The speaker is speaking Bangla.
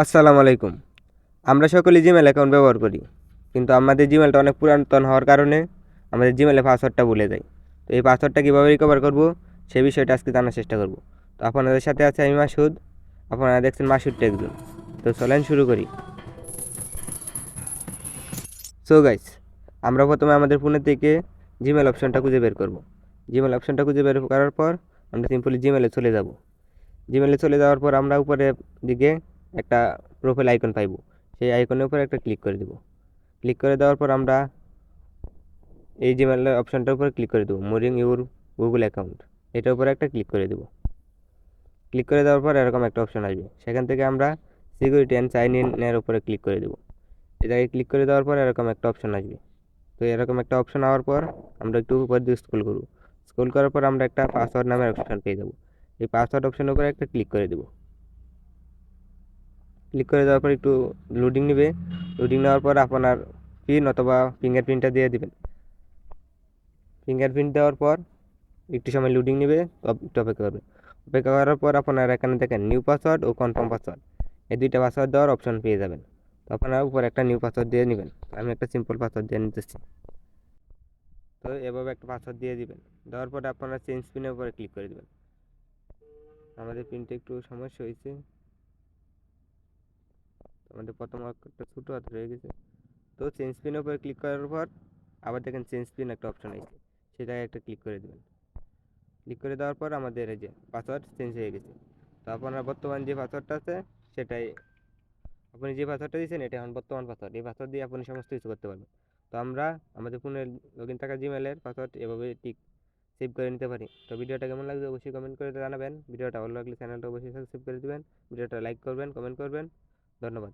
আসসালামু আলাইকুম। আমরা সকলেই জিমেইল অ্যাকাউন্ট ব্যবহার করি। কিন্তু আমাদের জিমেইলটা অনেক পুরাতন হওয়ার কারণে আমাদের জিমেইলের পাসওয়ার্ডটা ভুলে যাই। তো এই পাসওয়ার্ডটা কীভাবে রিকভার করব সে বিষয়টা আজকে জানার চেষ্টা করব। তো আপনাদের সাথে আছে আমি মাসুদ। আপনারা দেখছেন মাসুদ টেক জোন। তো চলেন শুরু করি। সো গাইস, আমরা প্রথমে আমাদের ফোনের থেকে জিমেইল অপশনটা খুঁজে বের করব। জিমেইল অপশনটা খুঁজে বের করার পর আমরা সিম্পলি জিমেইলে চলে যাব। জিমেইলে চলে যাওয়ার পর আমরা উপরের দিকে একটা প্রোফাইল আইকন পাইব। সেই আইকনের উপর একটা ক্লিক করে দেব। ক্লিক করে দেওয়ার পর আমরা এই জিমেইল অপশনটার উপর ক্লিক করে দেবো, মোরিং ইউর গুগল অ্যাকাউন্ট। এটার উপরে একটা ক্লিক করে দেবো। ক্লিক করে দেওয়ার পর এরকম একটা অপশন আসবে, সেখান থেকে আমরা সিকিউরিটি অ্যান্ড সাইন ইন এর উপরে ক্লিক করে দেবো। এটাকে ক্লিক করে দেওয়ার পর এরকম একটা অপশন আসবে। তো এরকম একটা অপশন আসার পর আমরা একটু উপর দিয়ে স্ক্রল করব। স্ক্রল করার পর আমরা একটা পাসওয়ার্ড নামের অপশন পেয়ে যাবো। এই পাসওয়ার্ড অপশনের উপরে একটা ক্লিক করে দেবো। ক্লিক করে দেওয়ার পর একটু লোডিং নেবে। লোডিং নেওয়ার পর আপনার পিন অথবা ফিঙ্গারপ্রিন্টটা দিয়ে দিবেন। ফিঙ্গারপ্রিন্ট দেওয়ার পর একটু সময় লোডিং নেবে, একটু অপেক্ষা করবে। অপেক্ষা করার পর আপনার এখানে দেখেন নিউ পাসওয়ার্ড ও কনফার্ম পাসওয়ার্ড, এই দুইটা পাসওয়ার্ড দেওয়ার অপশন পেয়ে যাবেন। তো আপনারা উপর একটা নিউ পাসওয়ার্ড দিয়ে নেবেন। আমি একটা সিম্পল পাসওয়ার্ড দিয়ে নিতেছি। তো এভাবে একটা পাসওয়ার্ড দিয়ে দিবেন। দেওয়ার পরে আপনারা চেঞ্জ পিনের উপরে ক্লিক করে দেবেন। আমাদের পিনটা একটু সমস্যা হয়েছে, আমাদের প্রথম একটা ছোটো হাত রয়ে গেছে। তো চেঞ্জ পিনের উপরে ক্লিক করার পর আবার দেখেন চেঞ্জ পিন একটা অপশন আছে, সেটাকে একটা ক্লিক করে দেবেন। ক্লিক করে দেওয়ার পর আমাদের এই যে পাসওয়ার্ড চেঞ্জ হয়ে গেছে। তো আপনার বর্তমান যে পাসওয়ার্ডটা আছে সেটাই, আপনি যে পাসওয়ার্ডটা দিয়েছেন এটা এখন বর্তমান পাসওয়ার্ড। এই পাসওয়ার্ড দিয়ে আপনি সমস্ত কিছু করতে পারবেন। তো আমরা আমাদের ফোনের লগ ইন থাকা জিমেলের পাসওয়ার্ড এভাবে ঠিক সেভ করে নিতে পারি। তো ভিডিওটা কেমন লাগবে অবশ্যই কমেন্ট করে জানাবেন। ভিডিওটা ভালো লাগলে চ্যানেলটা অবশ্যই সাবস্ক্রাইব করে দেবেন। ভিডিওটা লাইক করবেন, কমেন্ট করবেন। ধন্যবাদ।